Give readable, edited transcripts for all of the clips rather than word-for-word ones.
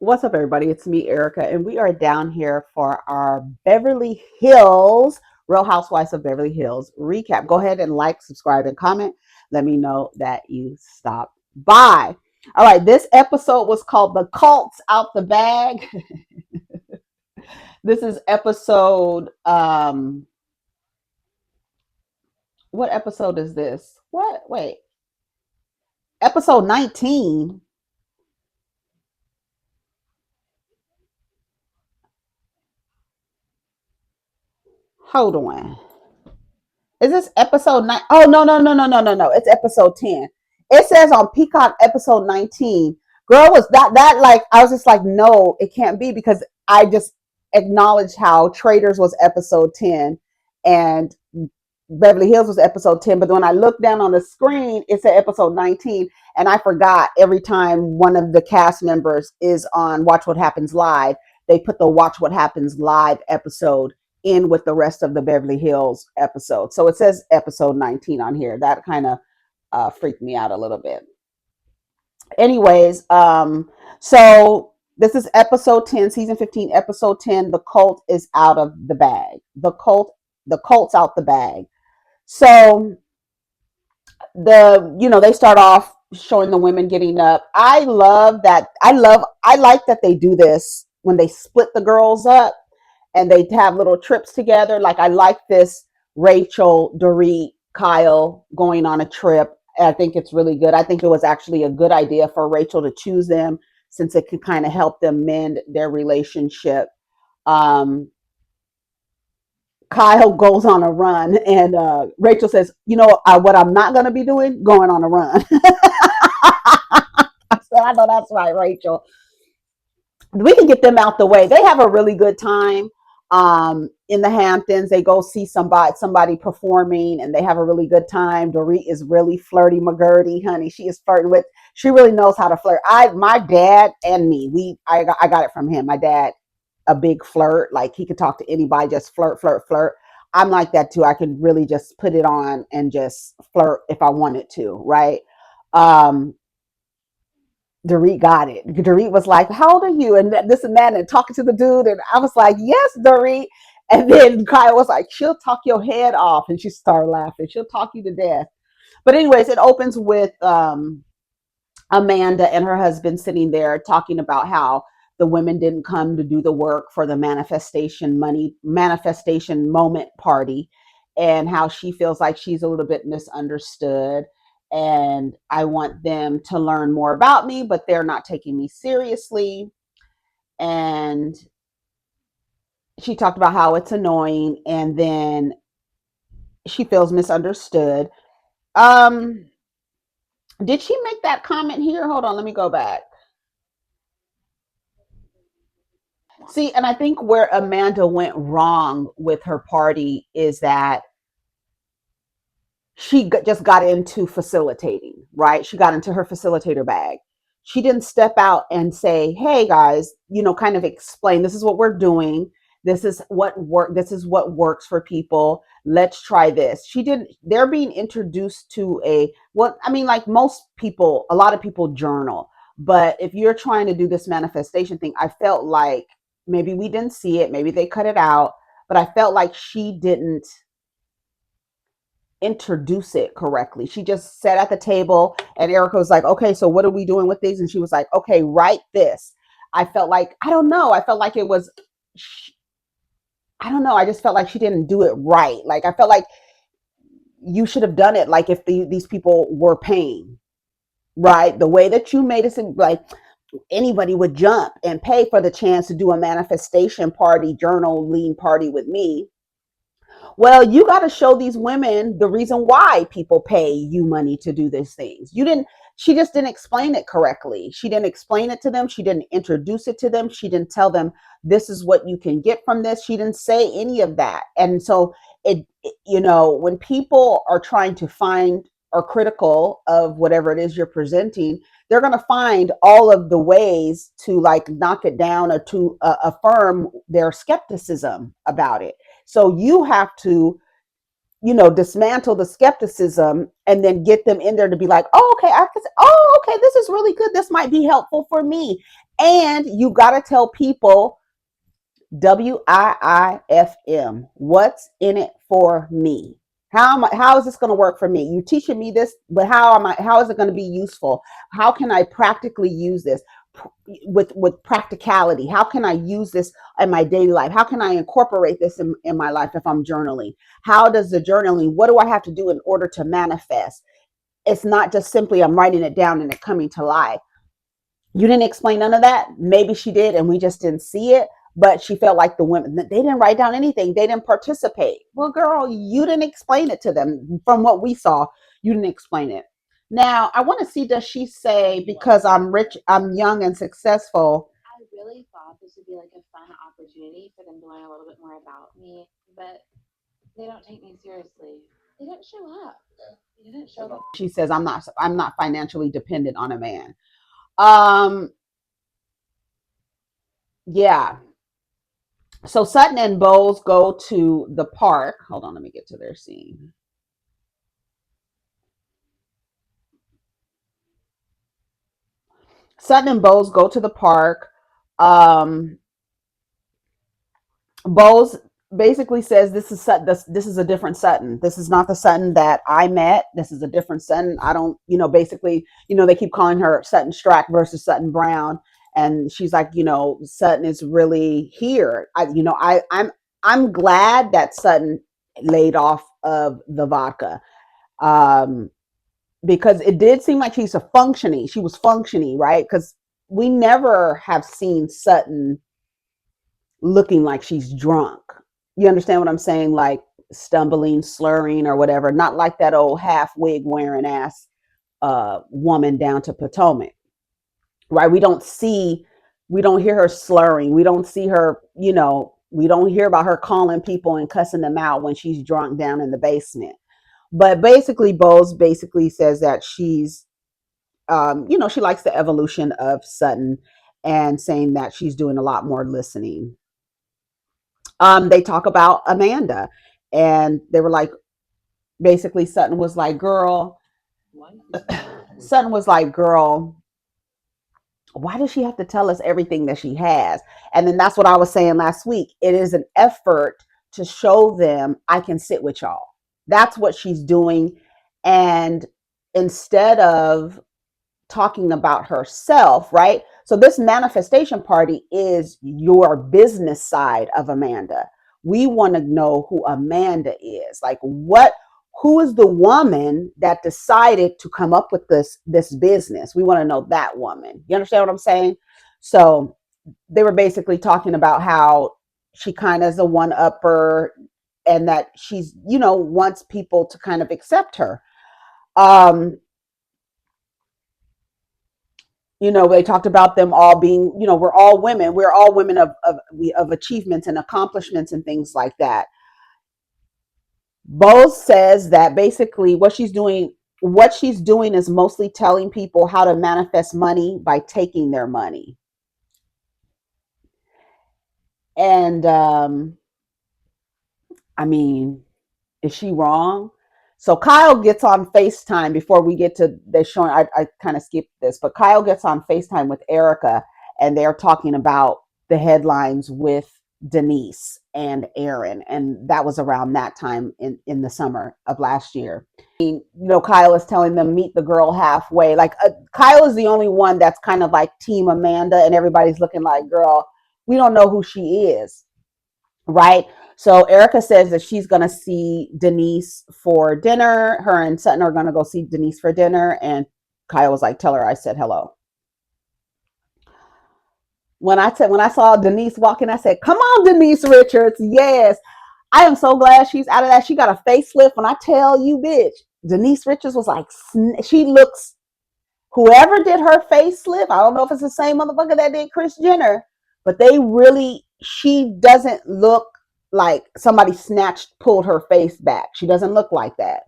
What's up, everybody? It's me, Erica, and we are down here for our Beverly Hills, Real Housewives of Beverly Hills recap. Go ahead and like, subscribe, and comment. Let me know that you stopped by. All right, this episode was called The Cults Out the Bag. This is episode, what episode is this? What? Wait, episode 19. Hold on. Is this episode 9? Oh, no, no, no, no, no, no, no. It's episode 10. It says on Peacock episode 19. Girl, was that like, I was just like, no, it can't be, because I just acknowledged how Traders was episode 10 and Beverly Hills was episode 10. But when I looked down on the screen, it said episode 19. And I forgot every time one of the cast members is on Watch What Happens Live, they put the Watch What Happens Live episode in with the rest of the Beverly Hills episode. So it says episode 19 on here. That kind of freaked me out a little bit. Anyways, so this is episode 10, season 15, episode 10. The cult is out of the bag. The cult's out the bag. So they start off showing the women getting up. I like that they do this when they split the girls up and they have little trips together. Like, I like this Rachel, Dorit, Kyle going on a trip. I think it's really good. I think it was actually a good idea for Rachel to choose them, since it could kind of help them mend their relationship. Um, Kyle goes on a run, and Rachel says, what I'm not going to be doing? Going on a run. I said, I know that's right, Rachel. We can get them out the way. They have a really good time in the Hamptons. They go see somebody performing, and they have a really good time. Dorit is really flirty McGurdy, honey. She is flirting with. She really knows how to flirt. My dad and me, I got it from him. My dad, a big flirt. Like, he could talk to anybody, just flirt, flirt, flirt. I'm like that too. I can really just put it on and just flirt if I wanted to, right? Um, Dorit got it. Dorit was like, "How old are you?" And this and that, and talking to the dude. And I was like, "Yes, Dorit." And then Kyle was like, "She'll talk your head off." And she started laughing. "She'll talk you to death." But anyways, it opens with Amanda and her husband sitting there talking about how the women didn't come to do the work for the manifestation moment party, and how she feels like she's a little bit misunderstood, and I want them to learn more about me, but they're not taking me seriously. And she talked about how it's annoying, and then she feels misunderstood. um did she make that comment here? Hold on, let me go back. See, and I think where Amanda went wrong with her party is that just got into facilitating, right? She got into her facilitator bag. She didn't step out and say, "Hey guys, kind of explain, this is what we're doing. This is what works for people. Let's try this." She didn't. They're being introduced to like most people, a lot of people journal. But if you're trying to do this manifestation thing, I felt like maybe we didn't see it, maybe they cut it out, but I felt like she didn't introduce it correctly. She just sat at the table, and Erika was like, "Okay, so what are we doing with these?" And she was like, "Okay, write this." I felt like, I don't know. I felt like it was, I don't know. I just felt like she didn't do it right. Like, I felt like you should have done it like if these people were paying, right? The way that you made it seem like anybody would jump and pay for the chance to do a manifestation party, journal lean party with me. Well, you got to show these women the reason why people pay you money to do these things. She just didn't explain it correctly. She didn't explain it to them. She didn't introduce it to them. She didn't tell them this is what you can get from this. She didn't say any of that. And so when people are trying to find or critical of whatever it is you're presenting, they're going to find all of the ways to like knock it down or to affirm their skepticism about it. So you have to, dismantle the skepticism and then get them in there to be like, "Oh, okay, I can say, oh, okay, this is really good. This might be helpful for me." And you got to tell people WIIFM. What's in it for me? How is this going to work for me? You're teaching me this, but how is it going to be useful? How can I practically use this with practicality? How can I use this in my daily life? How can I incorporate this in my life if I'm journaling? How does the journaling, what do I have to do in order to manifest? It's not just simply I'm writing it down and it coming to life. You didn't explain none of that. Maybe she did and we just didn't see it. But she felt like the women, they didn't write down anything. They didn't participate. Well, girl, you didn't explain it to them. From what we saw, you didn't explain it. Now, I want to see, does she say, because I'm rich, I'm young and successful? I really thought this would be like a fun opportunity for them to learn a little bit more about me, but they don't take me seriously. They didn't show up. They didn't show up. She says, I'm not financially dependent on a man. Um, yeah. So Sutton and Bowles go to the park. Hold on, let me get to their scene. Sutton and Bowles go to the park. Um, Bowles basically says this is a different Sutton. This is not the Sutton that I met. This is a different Sutton. I don't, basically, they keep calling her Sutton Strack versus Sutton Brown. And she's like, Sutton is really here. I'm glad that Sutton laid off of the vodka. Um, because it did seem like she was functioning, right? Because we never have seen Sutton looking like she's drunk. You understand what I'm saying? Like stumbling, slurring, or whatever. Not like that old half wig wearing ass woman down to Potomac, right? We don't hear her slurring. We don't see her, we don't hear about her calling people and cussing them out when she's drunk down in the basement. But basically, Bowles basically says that she likes the evolution of Sutton and saying that she's doing a lot more listening. They talk about Amanda, and they were like, basically, Sutton was like, girl, why does she have to tell us everything that she has? And then that's what I was saying last week. It is an effort to show them I can sit with y'all. That's what she's doing. And instead of talking about herself, right? So this manifestation party is your business side of Amanda. We want to know who Amanda is. Like who is the woman that decided to come up with this business? We want to know that woman. You understand what I'm saying? So they were basically talking about how she kind of is a one upper and that she's, wants people to kind of accept her. Um, they talked about them all being, we're all women of achievements and accomplishments and things like that. Bose says that basically what she's doing is mostly telling people how to manifest money by taking their money. And I mean, is she wrong? So Kyle gets on FaceTime before we get to the showing. I kind of skipped this, but Kyle gets on FaceTime with Erika, and they're talking about the headlines with Denise and Aaron, and that was around that time in the summer of last year. Kyle is telling them meet the girl halfway. Like Kyle is the only one that's kind of like Team Amanda, and everybody's looking like, girl, we don't know who she is, right? So Erika says that she's going to see Denise for dinner. Her and Sutton are going to go see Denise for dinner. And Kyle was like, tell her I said hello. When I saw Denise walking, I said, come on, Denise Richards. Yes. I am so glad she's out of that. She got a facelift. When I tell you, bitch, Denise Richards was like, she looks, whoever did her facelift, I don't know if it's the same motherfucker that did Kris Jenner, but she doesn't look like somebody pulled her face back. She doesn't look like that.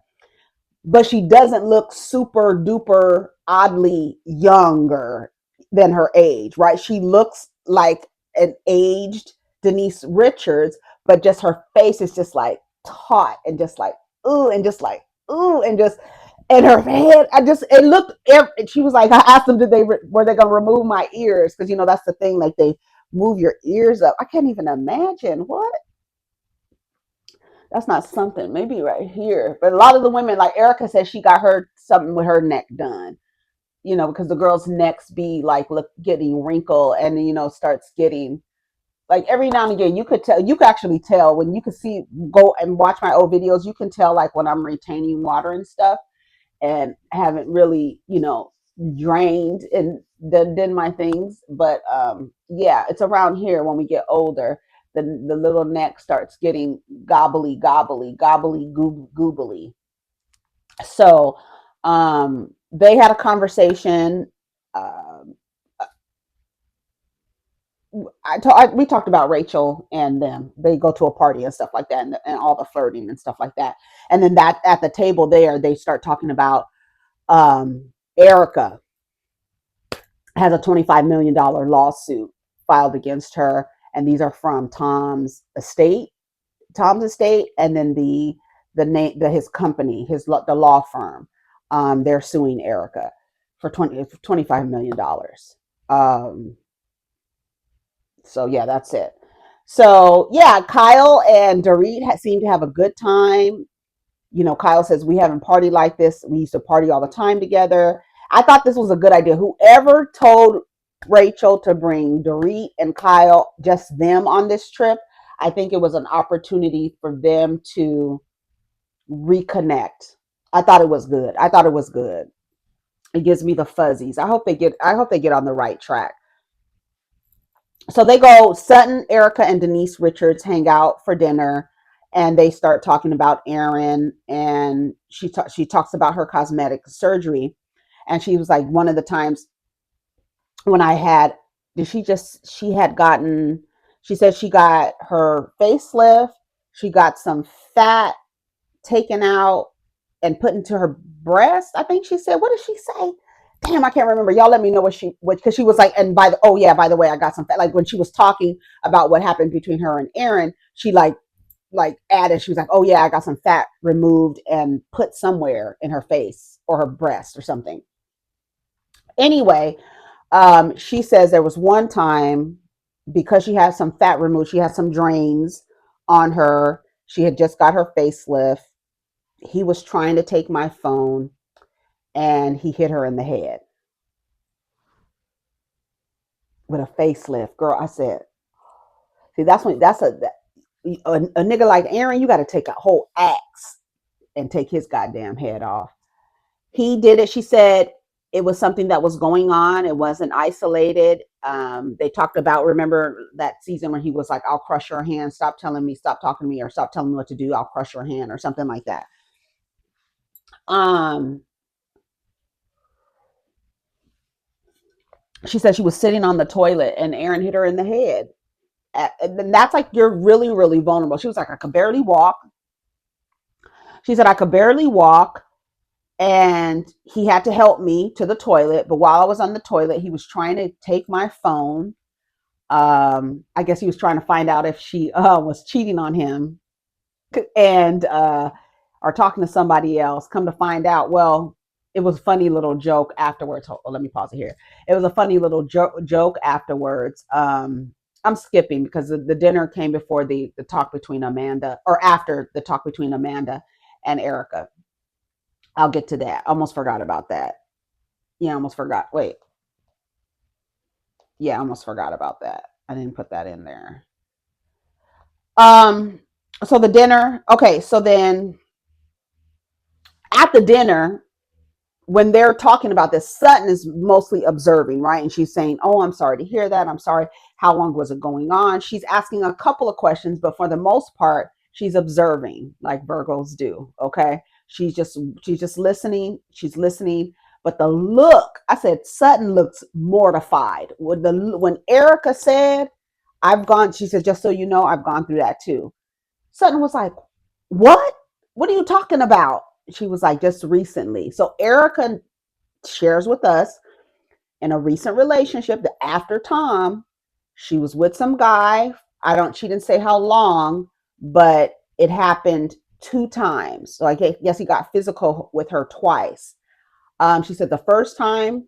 But she doesn't look super duper oddly younger than her age, right? She looks like an aged Denise Richards, but just her face is just like taut and just like, ooh, and just like, ooh, and And her head, it looked. She was like, I asked them, were they gonna remove my ears? Because that's the thing, like they move your ears up. I can't even imagine what. That's not something. Maybe right here, but a lot of the women, like Erika said, she got her something with her neck done. Because the girls' necks be like getting wrinkled, and then starts getting like every now and again. You could actually tell when you could see go and watch my old videos. You can tell like when I'm retaining water and stuff and haven't really, drained and done my things. But yeah, it's around here when we get older. The little neck starts getting gobbly, goobly. So they had a conversation. Um, we talked about Rachel and them. They go to a party and stuff like that, and all the flirting and stuff like that. And then that at the table there, they start talking about Erika has a $25 million lawsuit filed against her, and these are from Tom's estate, and then the name his company, the law firm. They're suing Erika for $25 million. So yeah, that's it. So yeah, Kyle and Dorit seem to have a good time. Kyle says, we haven't partied like this. We used to party all the time together. I thought this was a good idea. Whoever told Rachel to bring Dorit and Kyle, just them on this trip, I think it was an opportunity for them to reconnect. I thought it was good. It gives me the fuzzies. I hope they get on the right track. So they go, Sutton, Erika, and Denise Richards hang out for dinner, and they start talking about Erin, and she talks about her cosmetic surgery, and she was like, one of the times when I had, she had gotten, she said she got her facelift, she got some fat taken out and put into her breast. I think she said, what did she say? Damn, I can't remember. Y'all let me know because she was like, and oh yeah, by the way, I got some fat. Like when she was talking about what happened between her and Aaron, she like added, she was like, oh yeah, I got some fat removed and put somewhere in her face or her breast or something. Anyway, she says there was one time because she had some fat removed, she had some drains on her. She had just got her facelift. He was trying to take my phone and he hit her in the head with a facelift. Girl, I said, see, a nigga like Aaron, you got to take a whole axe and take his goddamn head off. He did it. She said it was something that was going on. It wasn't isolated. They talked about, remember that season when he was like, I'll crush your hand. Stop telling me, stop talking to me, or stop telling me what to do. I'll crush your hand or something like that. Um, she said she was sitting on the toilet and Aaron hit her in the head. And that's like, you're really, really vulnerable. She was like, I could barely walk. She said, I could barely walk. And he had to help me to the toilet. But while I was on the toilet, he was trying to take my phone. I guess he was trying to find out if she was cheating on him and or talking to somebody else. Come to find out, well, it was a funny little joke afterwards. Let me pause it here. It was a funny little joke afterwards. I'm skipping because the dinner came before the talk between Amanda, or after the talk between Amanda and Erika. I'll get to that. Almost forgot about that. Yeah, almost forgot. Wait. Yeah, almost forgot about that. I didn't put that in there. Um, so the dinner. Okay, so then at the dinner, when they're talking about this, Sutton is mostly observing, right? And she's saying, oh, I'm sorry to hear that. I'm sorry. How long was it going on? She's asking a couple of questions, but for the most part, she's observing like Virgos do. Okay. She's just listening. She's listening. But the look, I said, Sutton looks mortified. When Erika said, I've gone, she said, just so you know, I've gone through that too. Sutton was like, what? What are you talking about? She was like, just recently. So Erika shares with us in a recent relationship that after Tom, she was with some guy. She didn't say how long, but it happened two times. So I guess he got physical with her twice. She said the first time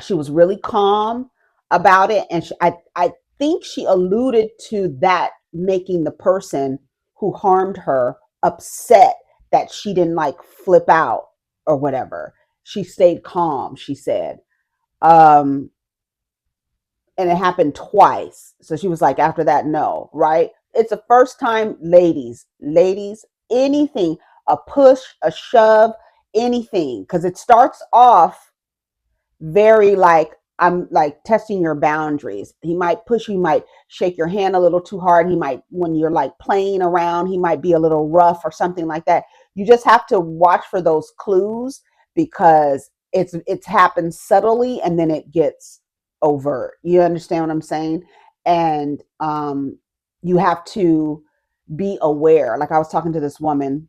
she was really calm about it, and I think she alluded to that making the person who harmed her upset that she didn't like flip out or whatever. She stayed calm, she said. Um, and it happened twice. So she was like, after that, no, right? It's the first time, ladies, anything, a push, a shove, anything, because it starts off very like, I'm like testing your boundaries. He might push you, might shake your hand a little too hard. He might, when you're like playing around, he might be a little rough or something like that. You just have to watch for those clues because it's happened subtly and then it gets overt. You understand what I'm saying? And you have to be aware. Like I was talking to this woman,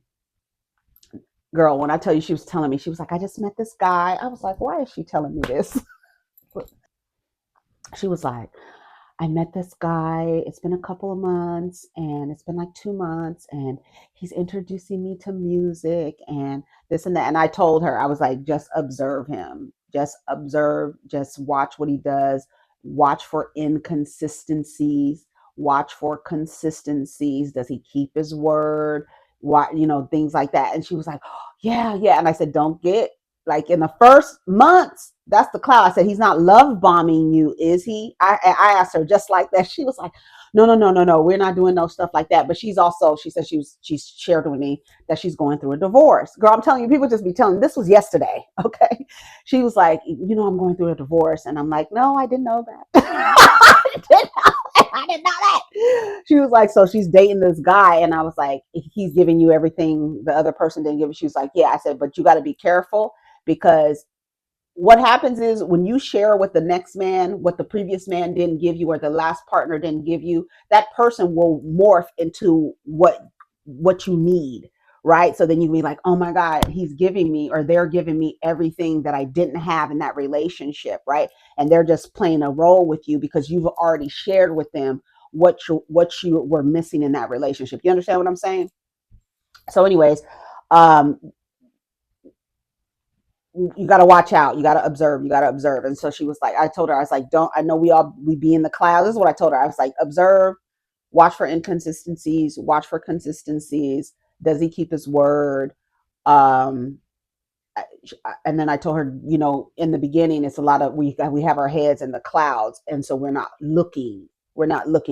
girl, when I tell you, she was telling me, she was like, I just met this guy. I was like, why is she telling me this? She was like, I met this guy. It's been a couple of months and it's been like 2 months and he's introducing me to music and this and that. And I told her, I was like, just observe him. Just observe, just watch what he does. Watch for inconsistencies. Watch for consistencies. Does he keep his word? What, things like that. And she was like, oh, yeah, yeah. And I said, don't get like in the first months, that's the cloud. I said, he's not love bombing you, is he? I asked her just like that. She was like, no, no, no, no, no. We're not doing no stuff like that. But she said she's shared with me that she's going through a divorce. Girl, I'm telling you, people just be telling me, this was yesterday. Okay. She was like, I'm going through a divorce. And I'm like, no, I didn't know that. I didn't know that. She was like, so she's dating this guy. And I was like, he's giving you everything the other person didn't give you. She was like, yeah. I said, but you got to be careful because what happens is when you share with the next man what the previous man didn't give you or the last partner didn't give you, that person will morph into what you need, right? So then you be like, oh my god, he's giving me or they're giving me everything that I didn't have in that relationship, right? And they're just playing a role with you because you've already shared with them what you were missing in that relationship. You understand what I'm saying? So anyways, um you got to watch out, you got to observe, and so she was like, I told her, I was like, don't, I know we be in the cloud. This is what I told her. I was like, observe, watch for inconsistencies, watch for consistencies. Does he keep his word? um and then I told her, in the beginning, it's a lot of we have our heads in the clouds, and so we're not looking.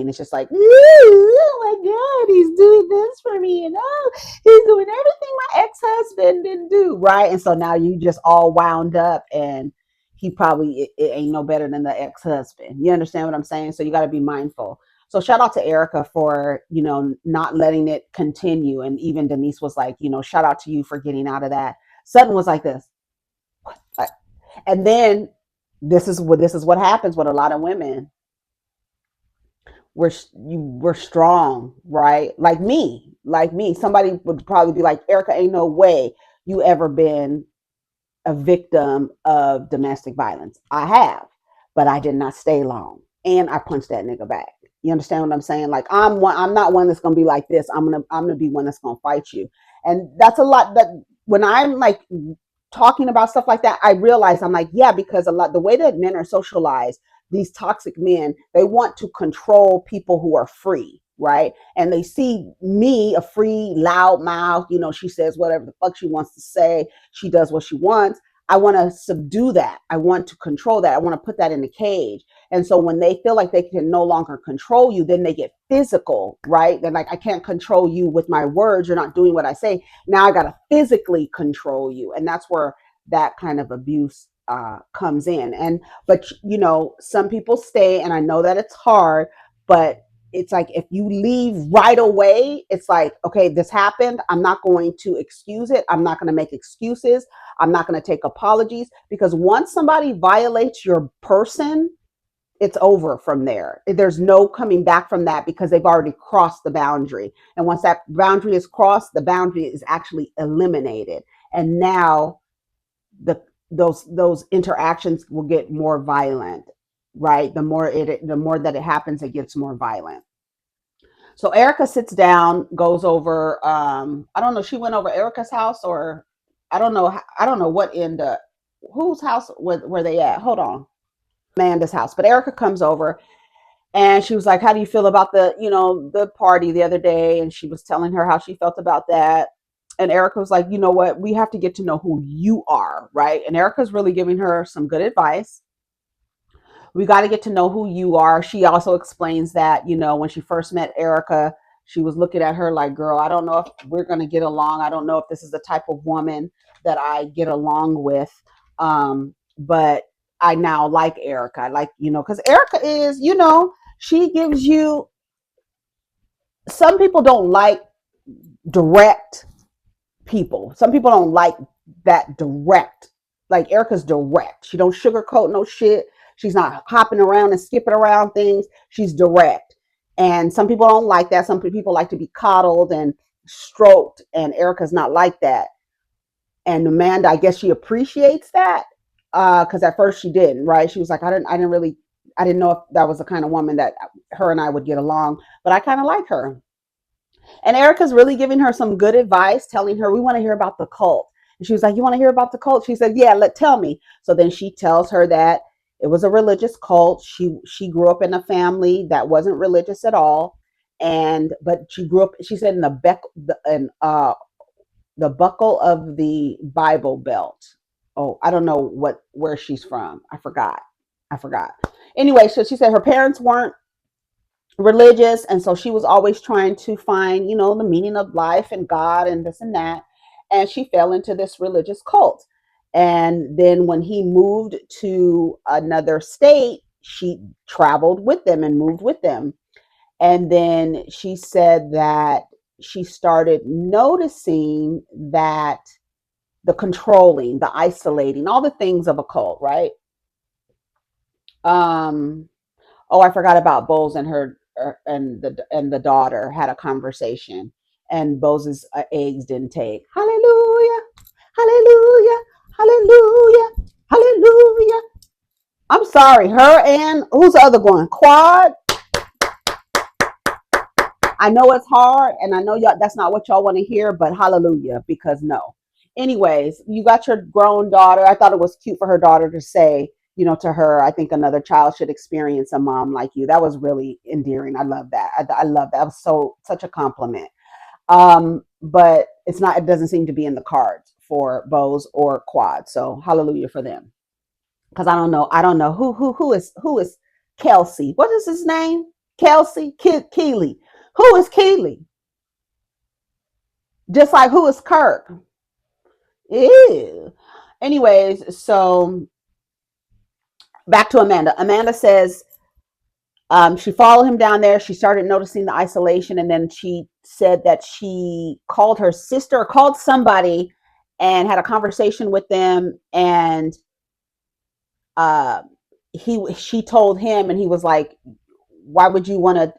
It's just like, oh my god, he's doing this for me, and oh, he's doing everything my ex-husband didn't do, right? And so now you just all wound up, and he probably it ain't no better than the ex-husband. You understand what I'm saying? So you got to be mindful. So shout out to Erika for not letting it continue, and even Denise was like, shout out to you for getting out of that. Sutton was like this. And then this is what happens with a lot of women. We're strong, right? Like me. Somebody would probably be like, Erika, ain't no way you ever been a victim of domestic violence. I have, but I did not stay long, and I punched that nigga back. You understand what I'm saying? Like I'm not one that's gonna be like this. I'm gonna be one that's gonna fight you, and that's a lot. That when I'm like talking about stuff like that, I realize I'm like, yeah, because a lot the way that men are socialized, these toxic men, they want to control people who are free, right? And they see me, a free, loud mouth, she says whatever the fuck she wants to say, she does what she wants. I want to subdue that. I want to control that. I want to put that in a cage. And so when they feel like they can no longer control you, then they get physical, right? They're like, I can't control you with my words. You're not doing what I say. Now I got to physically control you. And that's where that kind of abuse comes in. But some people stay, and I know that it's hard, but it's like if you leave right away, it's like, okay, this happened. I'm not going to excuse it. I'm not going to make excuses. I'm not going to take apologies, because once somebody violates your person, it's over from there. There's no coming back from that, because they've already crossed the boundary. And once that boundary is crossed, the boundary is actually eliminated. And now the those interactions will get more violent, right? The more that it happens, it gets more violent. So Erika sits down, goes over. I don't know. She went over Erika's house, or I don't know. I don't know what end. Whose house were they at? Hold on, Amanda's house. But Erika comes over, and she was like, "How do you feel about the party the other day?" And she was telling her how she felt about that. And Erika was like, "You know what? We have to get to know who you are, right?" And Erika's really giving her some good advice. We got to get to know who you are. She also explains that, when she first met Erika, she was looking at her like, girl, I don't know if we're going to get along. I don't know if this is the type of woman that I get along with. But I now like Erika. I like, because Erika is, she gives you, some people don't like direct people. Some people don't like that direct. Like Erika's direct. She don't sugarcoat no shit. She's not hopping around and skipping around things. She's direct. And some people don't like that. Some people like to be coddled and stroked. And Erika's not like that. And Amanda, I guess she appreciates that. Because at first she didn't, right? She was like, I didn't know if that was the kind of woman that her and I would get along, but I kind of like her. And Erika's really giving her some good advice, telling her, we want to hear about the cult. And she was like, you want to hear about the cult? She said, yeah, tell me. So then she tells her that it was a religious cult. She grew up in a family that wasn't religious at all. But she grew up, she said, in the buckle of the Bible Belt. Oh, I don't know where she's from. I forgot. Anyway, so she said her parents weren't religious, and so she was always trying to find the meaning of life and God and this and that, and she fell into this religious cult. And then when he moved to another state, she traveled with them and moved with them. And then she said that she started noticing that the controlling, the isolating, all the things of a cult, right? um Oh, I forgot about Bose and her and the daughter had a conversation, and Bose's eggs didn't take. Hallelujah, hallelujah, hallelujah, hallelujah. I'm sorry, her and who's the other one? Quad. I know it's hard, and I know y'all that's not what y'all want to hear, but hallelujah, because no. Anyways, you got your grown daughter. I thought it was cute for her daughter to say, to her, I think another child should experience a mom like you. That was really endearing. I love that. I love that. It was such a compliment. But it's not. It doesn't seem to be in the cards for Bose or Quad. So hallelujah for them. Because I don't know. I don't know who is Kelsey. What is his name? Kelsey Keeley. Who is Keeley? Just like who is Kirk? Ew. Anyways, so back to Amanda. Amanda says she followed him down there. She started noticing the isolation, and then she said that she called her sister or called somebody and had a conversation with them. And uh, she told him, and he was like, "Why would you want to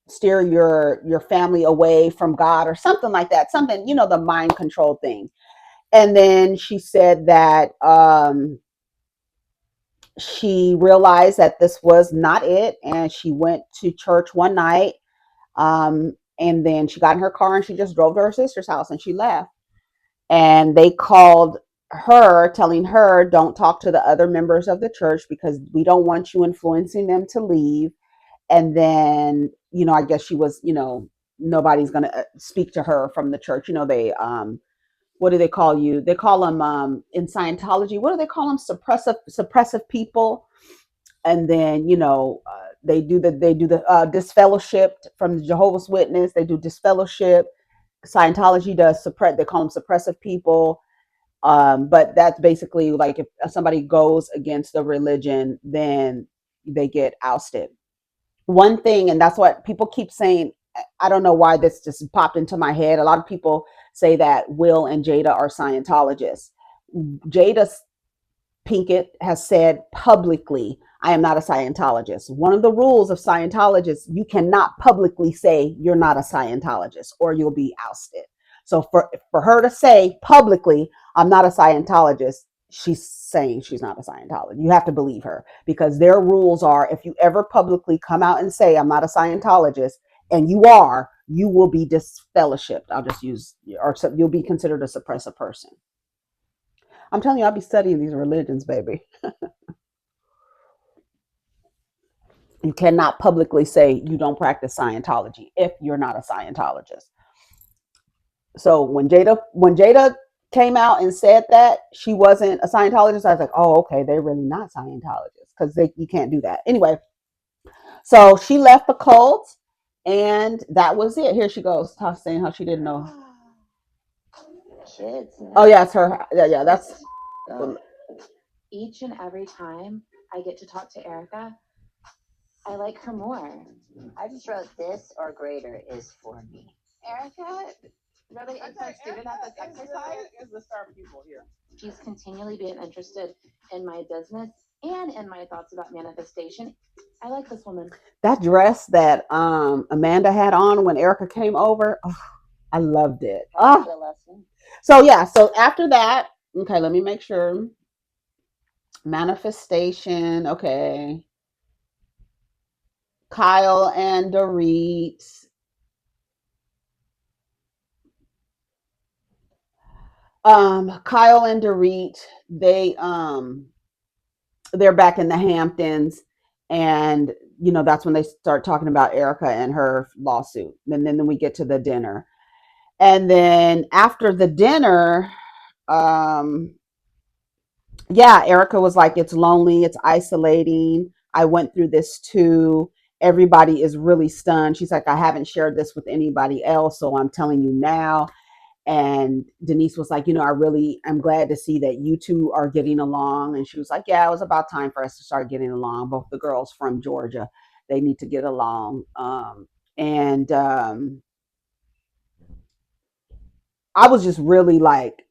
steer your family away from God or something like that? Something, the mind control thing." And then she said that she realized that this was not it, and she went to church one night, and then she got in her car and she just drove to her sister's house and she left. And they called her, telling her, don't talk to the other members of the church because we don't want you influencing them to leave. And then, I guess she was, nobody's going to speak to her from the church. They what do they call you? They call them in Scientology. What do they call them? Suppressive people. And then they do the disfellowship from the Jehovah's Witness. They do disfellowship. Scientology does suppress. They call them suppressive people. But that's basically like if somebody goes against the religion, then they get ousted. One thing, and that's what people keep saying. I don't know why this just popped into my head. A lot of people say that Will and Jada are Scientologists. Jada Pinkett has said publicly, I am not a Scientologist. One of the rules of Scientologists, you cannot publicly say you're not a Scientologist or you'll be ousted. So for her to say publicly, I'm not a Scientologist, she's saying she's not a Scientologist. You have to believe her because their rules are if you ever publicly come out and say I'm not a Scientologist and you are, you will be disfellowshipped. I'll just use, or you'll be considered a suppressive person. I'm telling you, I'll be studying these religions, baby. You cannot publicly say you don't practice Scientology if you're not a Scientologist. So when Jada came out and said that she wasn't a Scientologist, I was like, oh, okay, they're really not Scientologists because you can't do that. Anyway, so she left the cult, and that was it. Here she goes, saying how she didn't know. Kids. Oh yeah, it's her. Yeah, that's. Each and every time I get to talk to Erika, I like her more. I just wrote this or greater is for me. Erika really is a student at this exercise. Is the star pupil here. She's continually being interested in my business and in my thoughts about manifestation. I like this woman. That dress that Amanda had on when Erika came over, oh, I loved it. Oh. So yeah, so after that, okay, let me make sure. Manifestation, okay. Kyle and Dorit. Kyle and Dorit, they're back in the Hamptons, and that's when they start talking about Erika and her lawsuit. And then we get to the dinner. And then after the dinner, yeah, Erika was like, it's lonely, it's isolating. I went through this too. Everybody is really stunned. She's like, I haven't shared this with anybody else, so I'm telling you now. And Denise was like, I'm glad to see that you two are getting along. And she was like, yeah, it was about time for us to start getting along. Both the girls from Georgia, they need to get along. And I was just really like,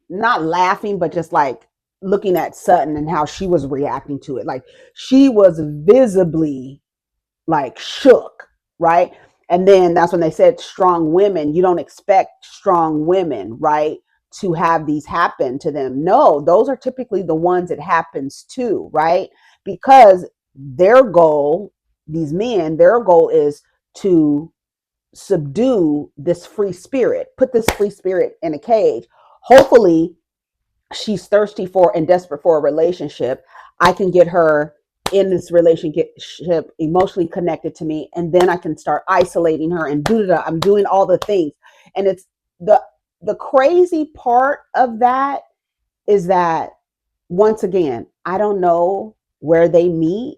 not laughing, but just like looking at Sutton and how she was reacting to it. Like she was visibly like shook, right? And then that's when they said strong women. You don't expect strong women, right, to have these happen to them. No, those are typically the ones it happens to, right? Because their goal, these men, their goal is to subdue this free spirit, put this free spirit in a cage. Hopefully, she's thirsty for and desperate for a relationship. I can get her in this relationship emotionally connected to me, and then I can start isolating her and I'm doing all the things. And it's the crazy part of that is that, once again, I don't know where they meet,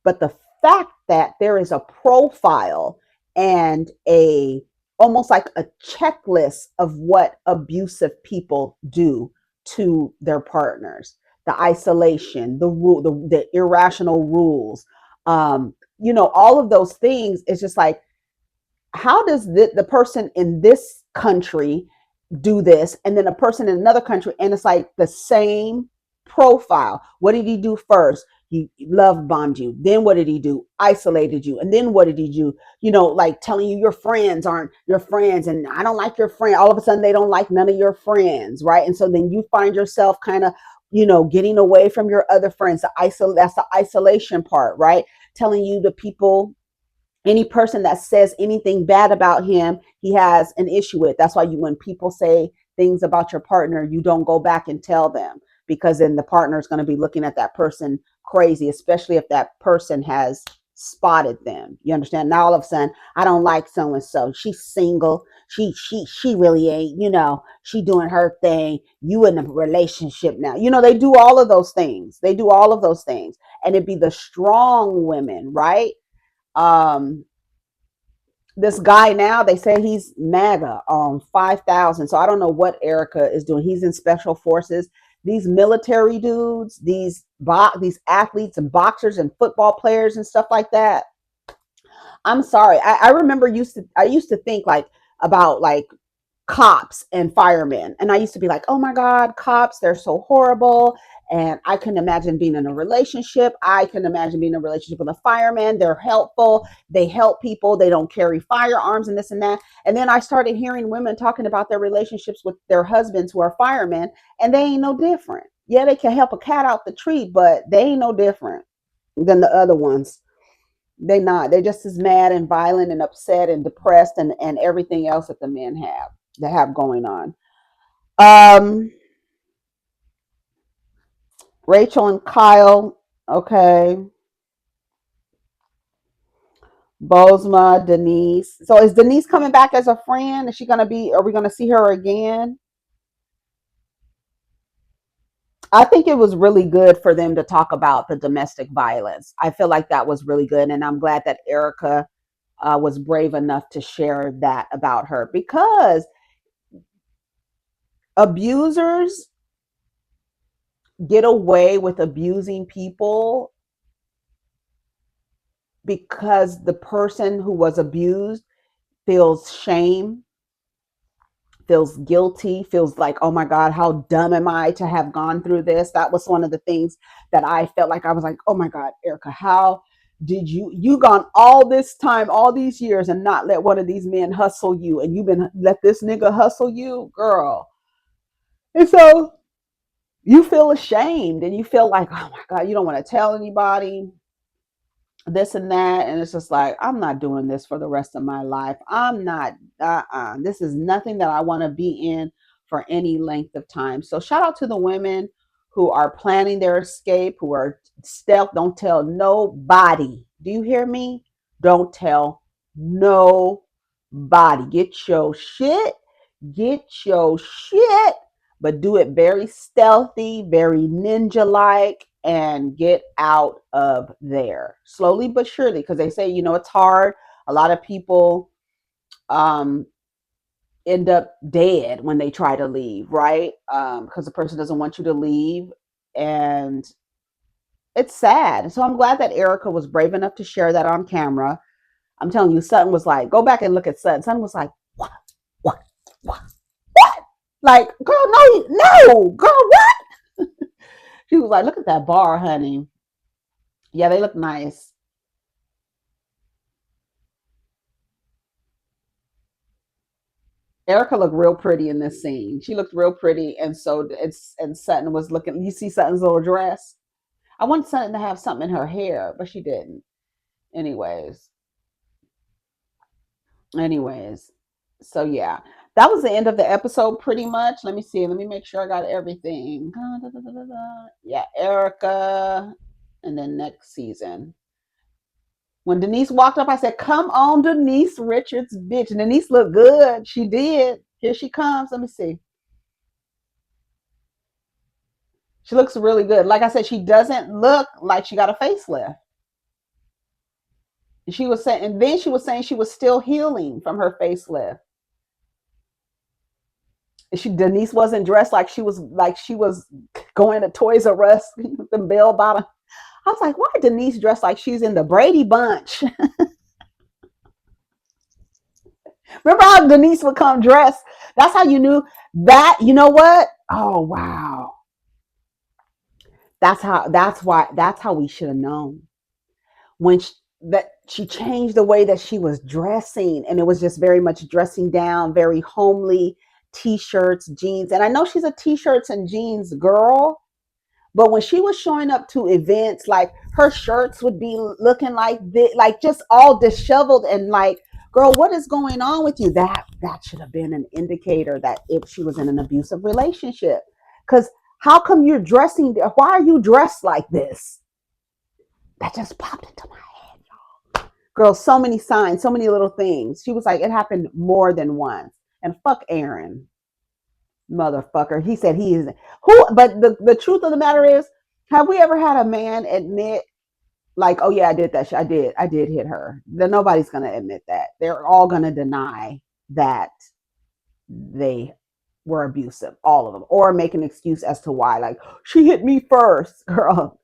but the fact that there is a profile and a almost like a checklist of what abusive people do to their partners, the isolation, the irrational rules, all of those things. Is just like, how does the person in this country do this, and then a person in another country, and it's like the same profile? What did he do first? He love bombed you. Then what did he do? Isolated you. And then what did he do? Like telling you your friends aren't your friends, and I don't like your friend. All of a sudden they don't like none of your friends, right? And so then you find yourself kind of getting away from your other friends. That's the isolation part, right? Telling you the people, any person that says anything bad about him, he has an issue with. That's why when people say things about your partner, you don't go back and tell them, because then the partner is going to be looking at that person crazy, especially if that person has spotted them. You understand? Now all of a sudden, I don't like so and so. She's single. She really ain't. She doing her thing. You in a relationship now. They do all of those things. They do all of those things, and it'd be the strong women, right? This guy now, they say he's MAGA on 5,000. So I don't know what Erika is doing. He's in special forces. These military dudes, these athletes and boxers and football players and stuff like that. I'm sorry. I remember I used to think like about like cops and firemen. And I used to be like, oh my God, cops, they're so horrible. And I couldn't imagine being in a relationship. I couldn't imagine being in a relationship with a fireman. They're helpful. They help people. They don't carry firearms and this and that. And then I started hearing women talking about their relationships with their husbands who are firemen, and they ain't no different. Yeah, they can help a cat out the tree, but they ain't no different than the other ones. They not. They're just as mad and violent and upset and depressed and everything else that the men have that have going on. Um, Rachel and Kyle. Okay. Bosma, Denise. So is Denise coming back as a friend? Is she gonna be? Are we gonna see her again? I think it was really good for them to talk about the domestic violence. I feel like that was really good, and I'm glad that Erika was brave enough to share that about her because abusers get away with abusing people because the person who was abused feels shame, feels guilty, feels like, oh my God, how dumb am I to have gone through this? That was one of the things that I felt like I was like, oh my God, Erika, how did you gone all this time, all these years and not let one of these men hustle you and you've been let this nigga hustle you, girl. And so you feel ashamed and you feel like, oh my God, you don't want to tell anybody this and that, and it's just like, I'm not doing this for the rest of my life. I'm not. This is nothing that I want to be in for any length of time. So shout out to the women who are planning their escape, who are stealth. Don't tell nobody. Do you hear me? Don't tell nobody. Get your shit. Get your shit, but do it very stealthy, very ninja like, and get out of there slowly but surely. Because they say, it's hard. A lot of people um, end up dead when they try to leave, right? Because the person doesn't want you to leave. And it's sad. So I'm glad that Erika was brave enough to share that on camera. I'm telling you, Sutton was like, go back and look at Sutton. Sutton was like, what? What? What? What? Like, girl, no, no, girl, what? She was like, look at that bar, honey. Yeah, they look nice. Erika looked real pretty in this scene. She looked real pretty, and so and Sutton was looking. You see Sutton's little dress. I wanted Sutton to have something in her hair, but she didn't. Anyways, anyways, so yeah, that was the end of the episode, pretty much. Let me see. Let me make sure I got everything. Yeah, Erika, and then next season. When Denise walked up, I said, "Come on, Denise Richards, bitch." And Denise looked good. She did. Here she comes. Let me see. She looks really good. Like I said, she doesn't look like she got a facelift. She was saying, and then she was saying she was still healing from her facelift. Denise wasn't dressed like she was going to Toys R Us with the bell bottom. I was like, why Denise dressed like she's in the Brady Bunch? Remember how Denise would come dressed? That's how you knew that. You know what? Oh wow. That's how we should have known when she changed the way that she was dressing, and it was just very much dressing down, very homely, t-shirts, jeans. And I know she's a t-shirts and jeans girl, but when she was showing up to events, like her shirts would be looking like this, like just all disheveled and like, girl, what is going on with you? That should have been an indicator that if she was in an abusive relationship. Because how come you're dressing? Why are you dressed like this? That just popped into my head, y'all. Girl, so many signs, so many little things. She was like, it happened more than once. And fuck Aaron, motherfucker. He said he is who, but the truth of the matter is, have we ever had a man admit, like, oh yeah, I did that shit. I did hit her. Then nobody's gonna admit that. They're all gonna deny that they were abusive, all of them, or make an excuse as to why. Like, she hit me first. Girl,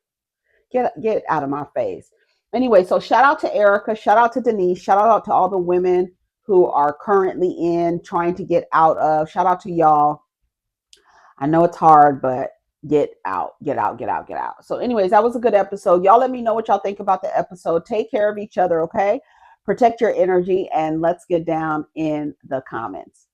get out of my face. Anyway, so shout out to Erika, shout out to Denise, shout out to all the women who are currently in trying to get out of. Shout out to y'all. I know it's hard, but get out, get out, get out, get out. So, anyways, that was a good episode. Y'all let me know what y'all think about the episode. Take care of each other, okay? Protect your energy, and let's get down in the comments.